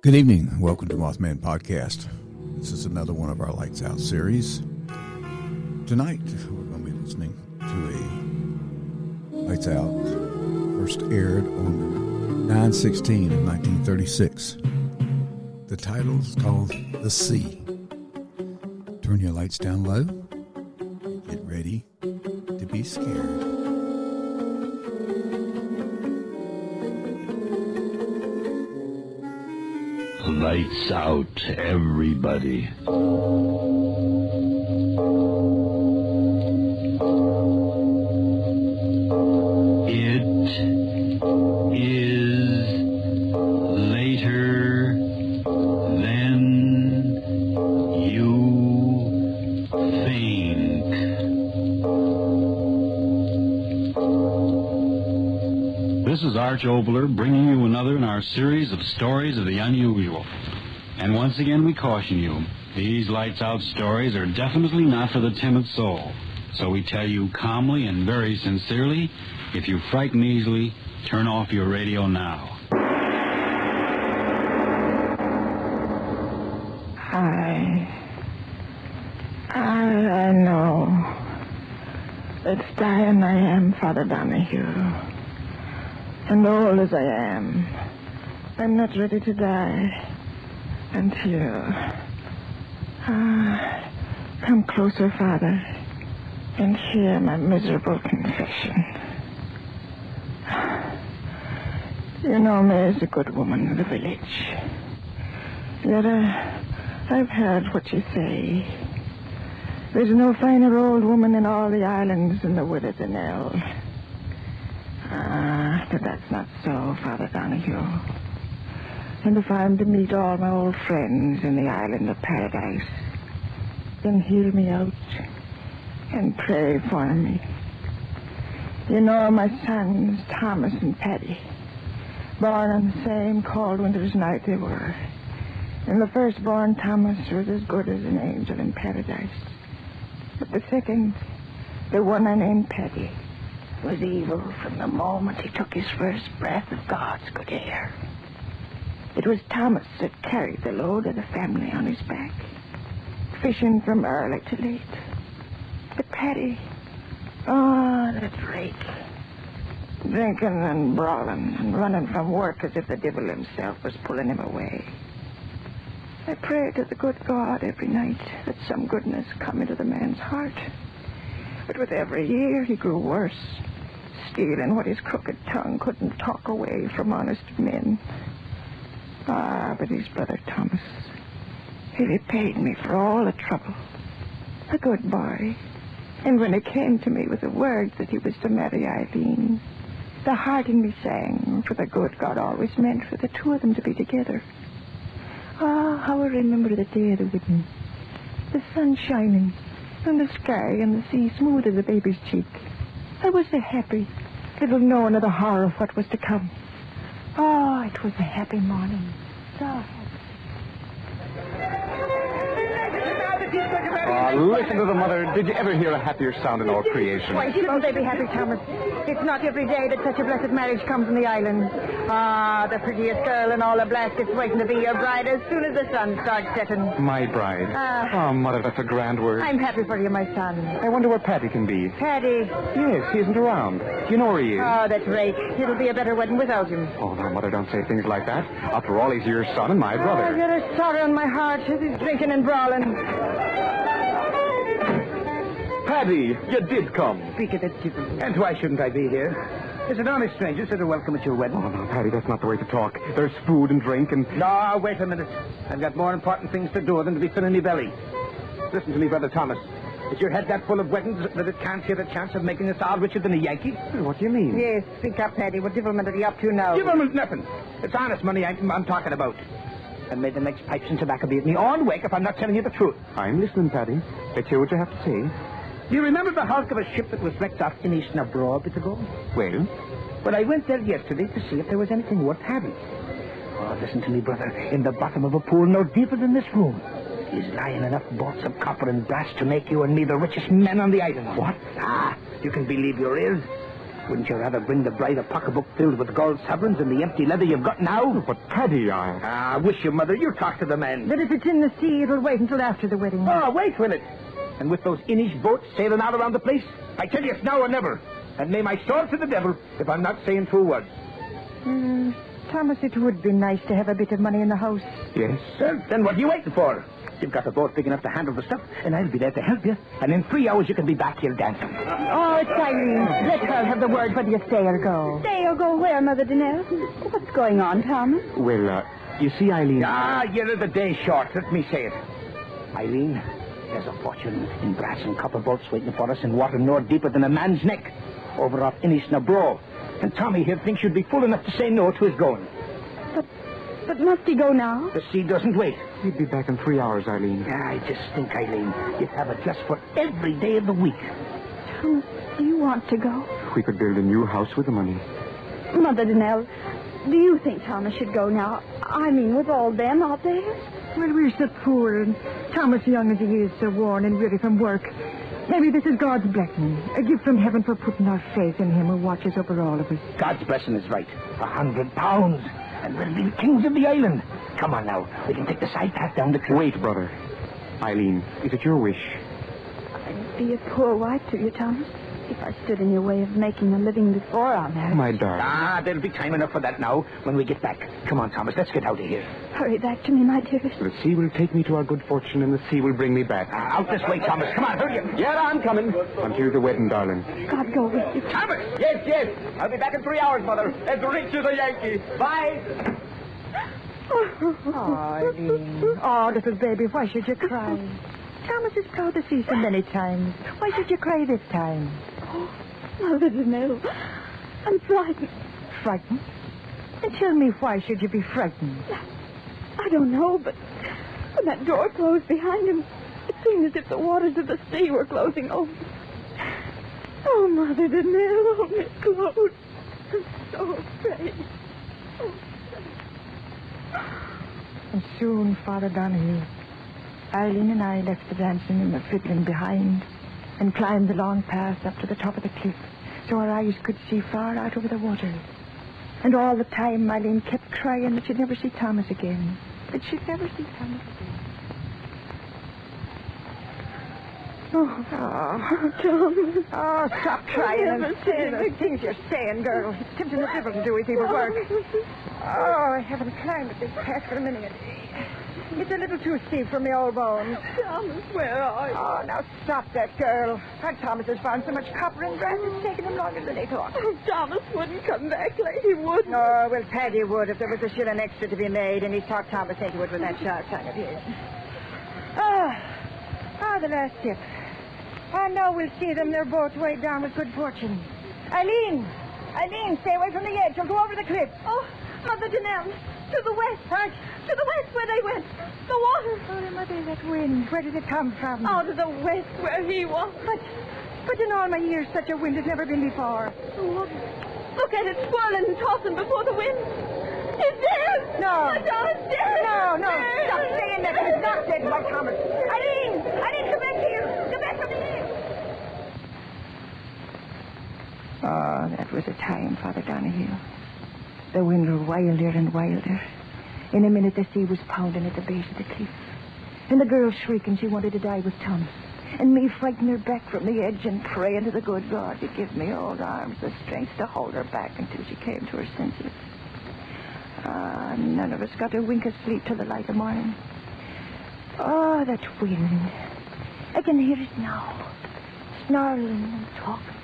Good evening. Welcome to Mothman Podcast. This is another one of our Lights Out series. Tonight, we're going to be listening to a Lights Out first aired on 9/16 of 1936. The title is called The Sea. Turn your lights down low. Get ready to be scared. Lights out, everybody. It is later than you think. This is Arch Obler bringing you another in our series of stories of the unusual. And once again, we caution you, these Lights Out stories are definitely not for the timid soul. So we tell you calmly and very sincerely, if you frighten easily, turn off your radio now. I know. It's dying I am, Father Donahue. And old as I am, I'm not ready to die. Until... come closer, Father, and hear my miserable confession. You know me as a good woman of the village. Yet I've heard what you say. There's no finer old woman in all the islands than the widow Donahue. But that's not so, Father Donahue. And if I'm to meet all my old friends in the island of paradise, then hear me out and pray for me. You know my sons, Thomas and Patti, born on the same cold winter's night they were. And the firstborn, Thomas, was as good as an angel in paradise. But the second, the one I named Patti, was evil from the moment he took his first breath of God's good air. It was Thomas that carried the load of the family on his back, fishing from early to late. But Patti, that rake, drinking and brawling and running from work as if the devil himself was pulling him away. I prayed to the good God every night that some goodness come into the man's heart. But with every year he grew worse, stealing what his crooked tongue couldn't talk away from honest men. But his brother Thomas, he repaid me for all the trouble. A good boy. And when he came to me with the words that he was to marry Eileen, the heart in me sang, for the good God always meant for the two of them to be together. How I remember the day of the wedding. The sun shining, and the sky and the sea smooth as a baby's cheek. I was so happy, little knowing of the horror of what was to come. It was a happy morning. So happy. Listen to the mother. Did you ever hear a happier sound in all creation? Why, shouldn't they be happy, Thomas? It's not every day that such a blessed marriage comes on the island. The prettiest girl in all the Blaskets waiting to be your bride as soon as the sun starts setting. My bride. Mother, that's a grand word. I'm happy for you, my son. I wonder where Patti can be. Patti? Yes, he isn't around. You know where he is. That's right. It'll be a better wedding without him. Oh, now, Mother, don't say things like that. After all, he's your son and my brother. I've got a sorrow in my heart as he's drinking and brawling. Patti, you did come. Speak of it, Stephen. And why shouldn't I be here? There's an honest stranger said to welcome at your wedding. Oh, no, Patti, that's not the way to talk. There's food and drink and... No, wait a minute. I've got more important things to do than to be filling me belly. Listen to me, Brother Thomas. Is your head that full of weddings that it can't see the chance of making us all richer than a Yankee? What do you mean? Yes, speak up, Patti. What devilment are you up to now? Devilment nothing. It's honest money I'm talking about. And may the next pipes and tobacco be at me on wake if I'm not telling you the truth. I'm listening, Patti. Let's hear what you have to say. Do you remember the hulk of a ship that was wrecked off in Eastern abroad bit ago? Well? Well, I went there yesterday to see if there was anything worth having. Listen to me, brother. In the bottom of a pool no deeper than this room is lying enough bolts of copper and brass to make you and me the richest men on the island. What? You can believe there is. Wouldn't you rather bring the bride a pocketbook filled with gold sovereigns than the empty leather you've got now? But, Patti, I... I wish your mother. You talk to the men. But if it's in the sea, it'll wait until after the wedding. Oh, wait, will it? And with those Inish boats sailing all around the place, I tell you it's now or never. And may my soul to the devil if I'm not saying 2 words. Thomas, it would be nice to have a bit of money in the house. Yes? Well, then what are you waiting for? You've got a boat big enough to handle the stuff, and I'll be there to help you. And in 3 hours, you can be back here dancing. Oh, it's Eileen. Let her have the word. Whether you stay or go. Stay or go where, Mother Donahue? What's going on, Thomas? Well, you see, Eileen... You're the day short. Let me say it. Eileen, there's a fortune in brass and copper bolts waiting for us in water no deeper than a man's neck, over off Innisnabro. And Tommy here thinks you'd be fool enough to say no to his going. But must he go now? The sea doesn't wait. He'd be back in 3 hours, Eileen. I just think, Eileen, you'd have it just for every day of the week. Thomas, do you want to go? We could build a new house with the money. Mother Donahue, do you think Thomas should go now? I mean, with all them out there? Well, we're so poor, and Thomas, young as he is, so worn and weary from work. Maybe this is God's blessing, a gift from heaven for putting our faith in him who watches over all of us. God's blessing is right. £100. And we'll be the kings of the island. Come on now. We can take the side path down the cliff. Wait, brother. Eileen, is it your wish? I'd be a poor wife to you, Thomas, if I stood in your way of making a living before our marriage. My darling. There'll be time enough for that now when we get back. Come on, Thomas. Let's get out of here. Hurry back to me, my dearest. The sea will take me to our good fortune, and the sea will bring me back. Out this way, Thomas. Come on, hurry up. Yeah, I'm coming. Until the wedding, darling. God go with you. Thomas! Yes. I'll be back in 3 hours, Mother. As rich as a Yankee. Bye. Oh, Eileen. Oh, little baby, why should you cry? Thomas has plowed the sea so many times. Why should you cry this time? Oh, Mother Donahue, I'm frightened. Frightened? And tell me, why should you be frightened? I don't know, but when that door closed behind him, it seemed as if the waters of the sea were closing over. Oh, Mother Donahue, hold me close. I'm so afraid. And soon, Father Donahue, Eileen and I left the dancing and the fiddling behind and climbed the long path up to the top of the cliff so our eyes could see far out over the water. And all the time, Eileen kept crying that she'd never see Thomas again. That she'd never see Thomas again. Oh, Thomas. Oh, stop crying and saying the things you're saying, girl. It's tempting the devil to do his evil work. Oh, I haven't climbed this path for a minute. It's a little too steep for me old bones. Thomas, where are you? Oh, now stop that, girl. Aunt Thomas has found so much copper and brass, it's taken him longer than he thought. Oh, Thomas wouldn't come back late. He wouldn't. Oh, well, Patti would if there was a shilling extra to be made, and he talked Thomas into it with that sharp tongue of his. The last tip. I know we'll see them. They're both weighed down with good fortune. Eileen, stay away from the edge. You'll go over the cliff. Oh, Mother Donahue, to the west. Right. To the west where they went. The water. Oh, Mother, that wind. Where did it come from? Out of the west where he was. But in all my years, such a wind has never been before. Oh, look at it swirling and tossing before the wind. It's dead. No. My darling's dead. No. Dead. Stop saying that. He's not dead, my Thomas. Eileen, come back here. Come back from the edge. Oh, that was a time, Father Donahue. The wind grew wilder and wilder. In a minute, the sea was pounding at the base of the cliff. And the girl shrieking she wanted to die with Thomas. And me fighting her back from the edge and praying to the good God to give me old arms the strength to hold her back until she came to her senses. None of us got a wink of sleep till the light of morning. Oh, that wind. I can hear it now. Snarling and talking.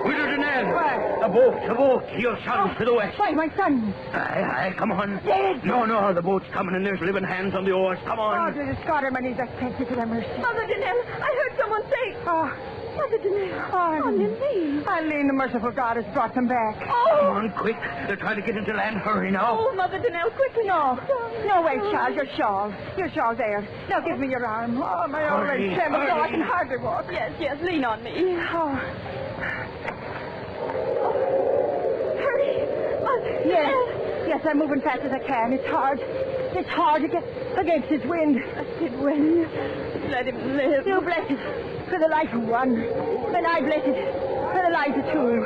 Widow Donahue! A boat. Your son to the west. Why, my son? Aye, come on. Dead? No, the boat's coming and there's living hands on the oars. Come Oh, on. to the Scotterman, he's a thank you for the mercy. Mother Donahue, I heard someone say. Oh, Mother Donahue, on your knees. Eileen, the merciful God has brought them back. Come Oh, on, quick. They're trying to get into land. Hurry now. oh, Mother Donahue, quickly. No, wait, child, your shawl. Your shawl's there. Now give me your arm. Oh, my old Hurry, leg trembles, so I hurry. can hardly walk. Yes, lean on me. Oh, Hurry, Mother. yes, I'm moving fast as I can. It's hard. It's hard against his wind. It will. Let him live. You bless it for the life of one, and I bless it for the life of two.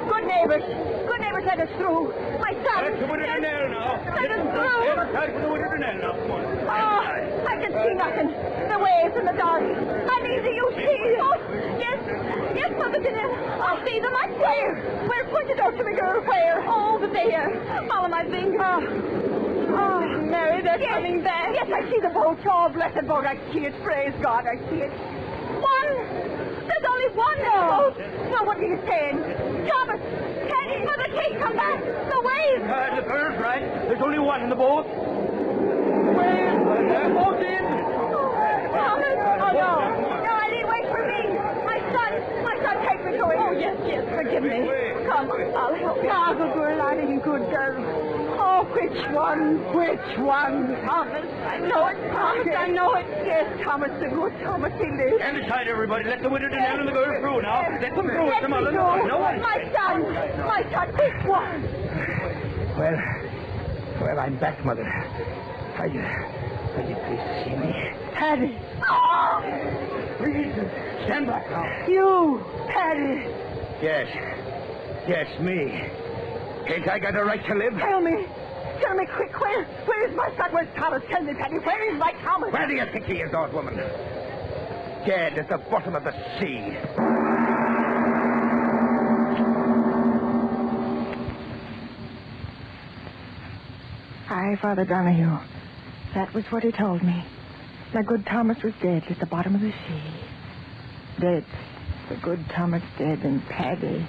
Good neighbors, let us through. My son, let us through. Oh, I can see nothing. The waves in the dark. Uneasy, you see. Oh, yes, Mother Danelle. I see them. I swear. Where? Point it out to me, girl. Where? Oh, there. Follow my finger. Oh, Mary, they're coming back. Yes, I see the boat. Oh, blessed boat. I see it. Praise God, I see it. One. There's only one boat. Well, what are you saying? Thomas, Patti, Mother Kate, come back. The waves. The bird's right. There's only one in the boat. Waves. Boat in. Thomas. Oh, no, I need wait for me. My son, take me to him. Oh, yes, forgive me. Come, I'll help you. Ah, good girl, I ain't good girl. Oh, which one? Thomas, I know it, Thomas, I know it. Yes, Thomas, the good Thomas, he lives. Stand aside, everybody. Let the widow Danelle and the girl through now. Let them through. Let me Mother. go. No one. My son, which one? Well, I'm back, Mother. Are you pleased to see me? Patti. Oh, Please, stand back now. you, Patti. Yes, me. Ain't I got a right to live? Tell me quick, where is my son? Where's Thomas? Tell me, Patti, where is my Thomas? Where do you think he is, old woman? Dead at the bottom of the sea. Aye, Father Donahue. That was what he told me. My good Thomas was dead at the bottom of the sea. Dead. The good Thomas dead, and Patti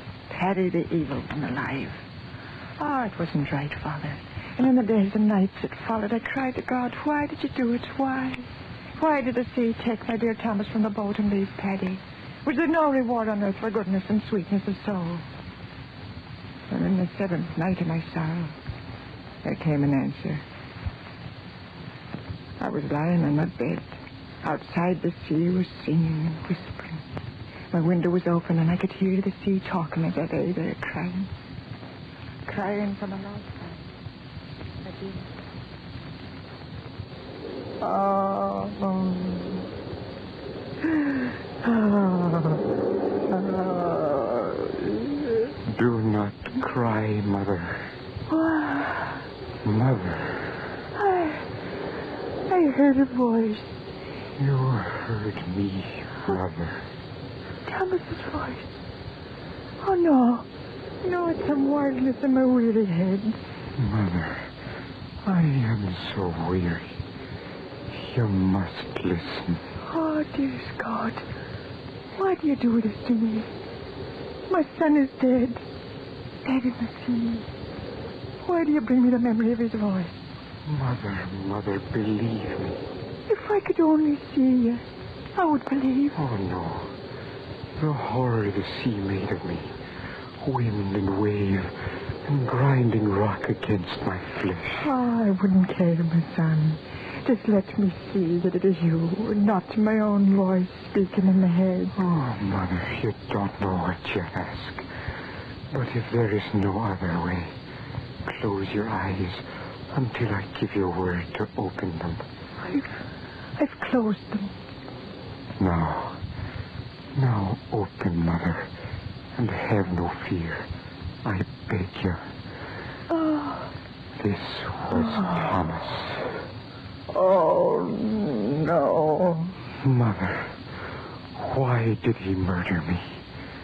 the evil one, alive. Oh, it wasn't right, Father. And in the days and nights that followed, I cried to God, why did you do it? Why? Why did the sea take my dear Thomas from the boat and leave Patti? Was there no reward on earth for goodness and sweetness of soul? And in the seventh night of my sorrow, there came an answer. I was lying on my bed. Outside, the sea was singing and whispering. My window was open, and I could hear the sea talking as I lay there crying. Crying from a long time. I did. Do not cry, Mother. Mother. I heard a voice. You heard me, Mother. Thomas's voice. Oh, no. No, it's some wildness in my weary head. Mother, I am so weary. You must listen. Oh, dearest God. Why do you do this to me? My son is dead. Dead in the sea. Why do you bring me the memory of his voice? Mother, believe me. If I could only see you, I would believe. Oh, no. The horror the sea made of me. Wind and wave and grinding rock against my flesh. Oh, I wouldn't care, my son. Just let me see that it is you, and not my own voice speaking in my head. Oh, Mother, you don't know what you ask. But if there is no other way, close your eyes until I give you a word to open them. I've closed them. Now open, Mother, and have no fear. I beg you. Oh. This was Thomas. Oh, no. Mother, why did he murder me?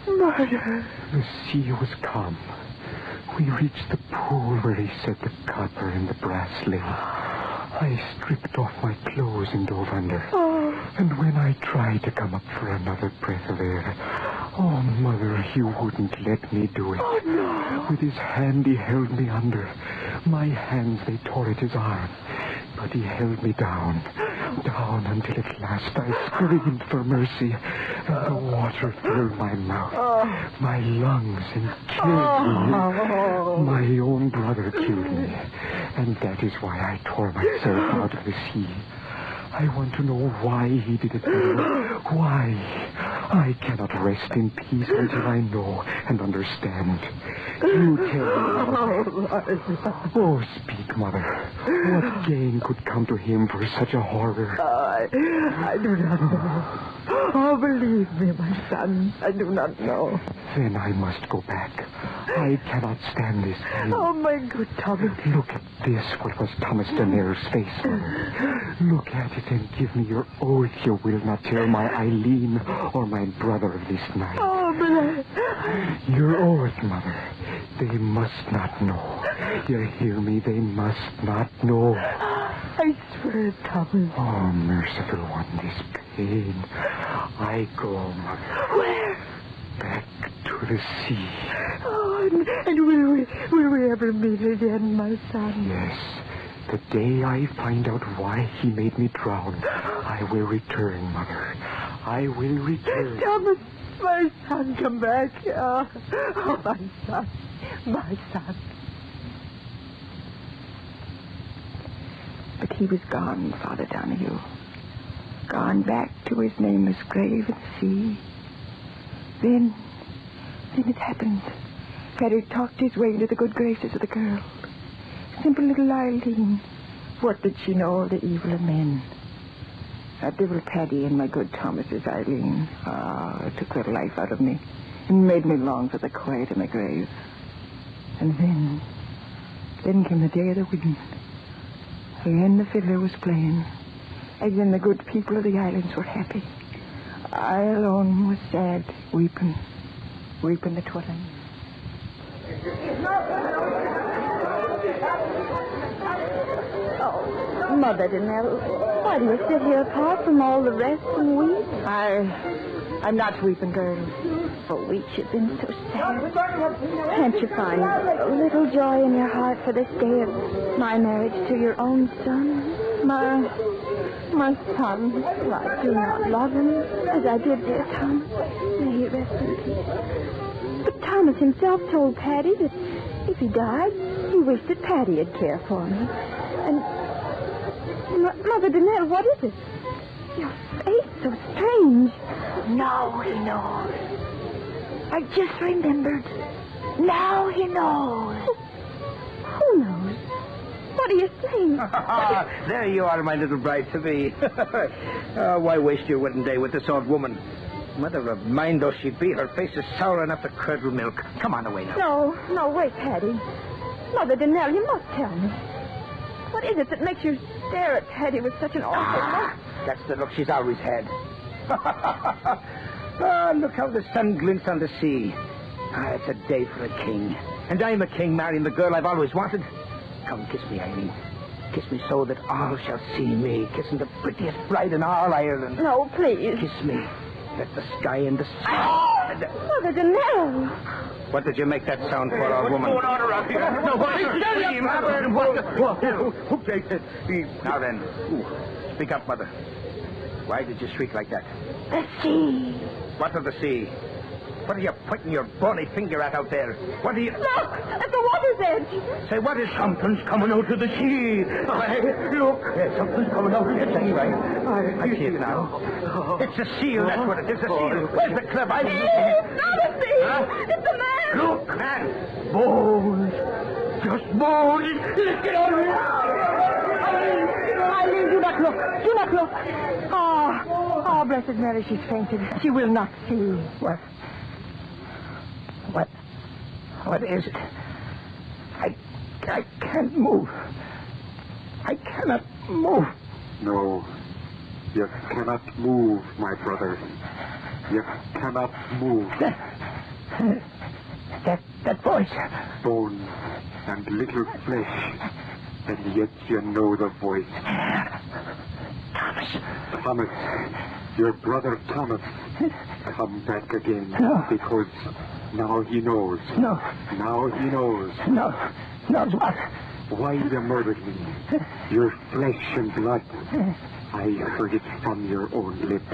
Murder? The sea was calm. We reached the pool where he said the copper and the brass lay. I stripped off my clothes and dove under. Oh. And when I tried to come up for another breath of air, oh, Mother, he wouldn't let me do it. Oh, no. With his hand, he held me under. My hands, they tore at his arm. But he held me down until at last I screamed for mercy, and the water filled my mouth, my lungs, and killed me. My own brother killed me, and that is why I tore myself out of the sea. I want to know why he did it, Mother. Why? I cannot rest in peace until I know and understand. You tell me. Oh, speak, Mother. What gain could come to him for such a horror? I do not know. Oh, believe me, my son, I do not know. Then I must go back. I cannot stand this pain. Oh, my good Thomas. Look at this, what was Thomas Donnell's face, Mother. Look at it and give me your oath you will not tell my Eileen or my brother of this night. Oh, but Your oath, Mother. They must not know. You hear me? They must not know. I swear, Thomas. Oh, merciful one, this pain. I go, Mother. Where? Back to the sea. Oh, and will we ever meet again, my son? Yes. The day I find out why he made me drown, I will return, Mother. I will return. Thomas, my son, come back. Oh, my son. My son. But he was gone, Father Donahue. Gone back to his nameless grave at sea. Then it happened. Paddy talked his way into the good graces of the girl. Simple little Eileen. What did she know of the evil of men? That devil Paddy and my good Thomas's Eileen. It took the life out of me and made me long for the quiet of my grave. And then came the day of the wedding. Again the fiddler was playing. Again the good people of the islands were happy. I alone was sad, weeping the twilight. Oh, Mother Donnell, why do you sit here apart from all the rest and weep? I'm not weeping, girl. For weeks you've been so sad. Can't you find a little joy in your heart for this day of my marriage to your own son? My son. Well, I do not love him as I did dear Thomas. May he rest in peace. But Thomas himself told Patti that if he died, he wished that Patti would care for me. And Mother Donnell, what is it? Your face so strange. Now he knows. I just remembered. Now he knows. Who knows? What are you saying? There you are, my little bride-to-be. Why waste your wedding day with this old woman? Mother of mine though she be, her face is sour enough to curdle milk. Come on away now. No, wait, Patti. Mother Donnell, you must tell me. What is it that makes you stare at Patti with such an awful look? That's the look she's always had. Look how the sun glints on the sea. It's a day for a king. And I'm a king marrying the girl I've always wanted. Come, kiss me, Eileen. Kiss me so that all shall see me kissing the prettiest bride in all Ireland. No, please. Kiss me. Let the sky and the sea... Mother Donnell. What did you make that sound for, old woman? What's going on around here? No, who takes it? Now then, speak up, Mother. Why did you shriek like that? The sea. What of the sea? What are you pointing your bony finger at out there? What are you... Look, at the water's edge. Say, what is... Something's coming out of the sea. Look. Yes, something's coming out. Yes, that's right. I see it now. It's a seal, that's what it is, a seal. Where's the clever... It's not a sea. Huh? It's a man. Look, man. Bones. Just bones. Let's get out of here. Eileen, do not look. Do not look. Oh, blessed Mary, she's fainted. She will not see. What is it? I can't move. I cannot move. No, you cannot move, my brother. You cannot move. That voice. Bones and little flesh, and yet you know the voice. Thomas, your brother Thomas, come back again. No. Because now he knows. No. Now he knows. No. Knows what? Why you murdered me. Your flesh and blood. I heard it from your own lips.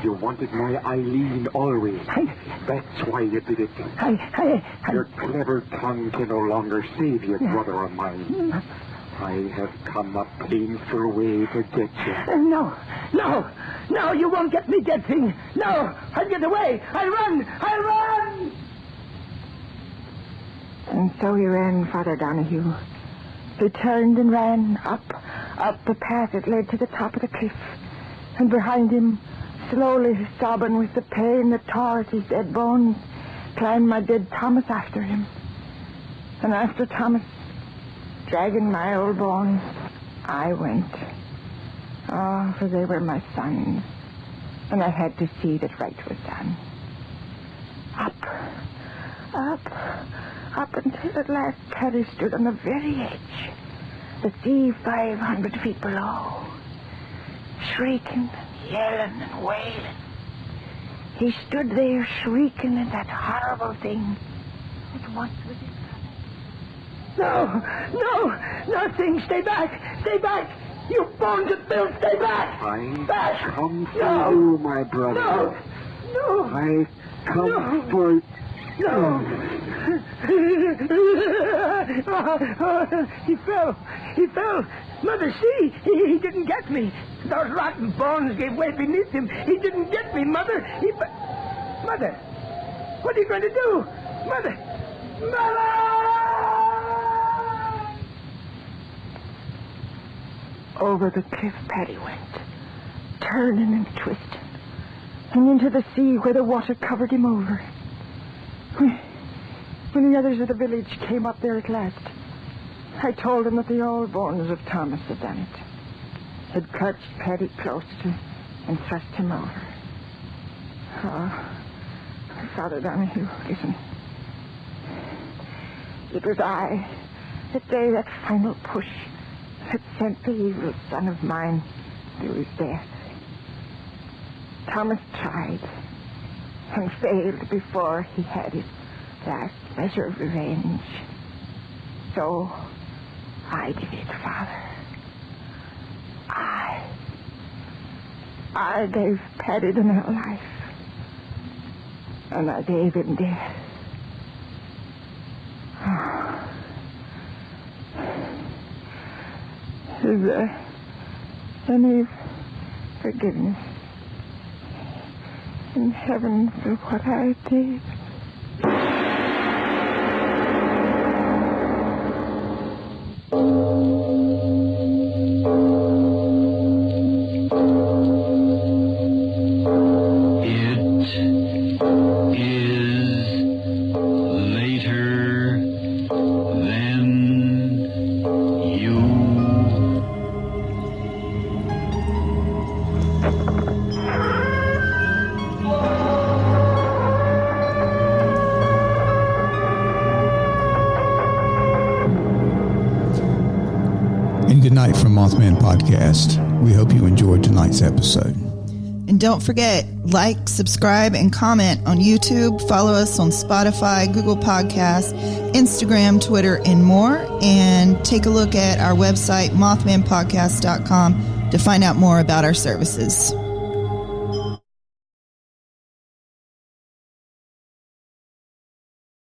You wanted my Eileen always. That's why you did it. Your clever tongue can no longer save you, brother of mine. I have come a painful way to get you. No, you won't get me, dead thing. No, I'll get away. I'll run. And so he ran, Father Donahue. He turned and ran up the path that led to the top of the cliff. And behind him, slowly sobbing with the pain that tore at his dead bones, climbed my dead Thomas after him. And after Thomas, dragging my old bones, I went. Oh, for they were my sons, and I had to see that right was done. Up until at last Patti stood on the very edge, the sea 500 feet below, shrieking and yelling and wailing. He stood there shrieking at that horrible thing that once was his brother. No, thing, stay back. You bones of filth, stay back. I come for you, my brother. No. I come for you. No. He fell. Mother, see, he didn't get me. Those rotten bones gave way beneath him. He didn't get me, Mother. Mother, what are you going to do? Mother! Over the cliff Patti went, turning and twisting, and into the sea where the water covered him over. When the others of the village came up there at last, I told them that the old bones of Thomas had done it, had clutched Patti close to and thrust him over. Oh, Father Donahue, listen. It was I that gave that final push that sent the evil son of mine to his death. Thomas tried and failed before he had his last measure of revenge. So I did it, Father. I gave Patti the new life, and I gave him death. Is there any forgiveness in heaven for what I did? Good night from Mothman Podcast. We hope you enjoyed tonight's episode. And don't forget, like, subscribe, and comment on YouTube. Follow us on Spotify, Google Podcasts, Instagram, Twitter, and more. And take a look at our website, mothmanpodcast.com, to find out more about our services.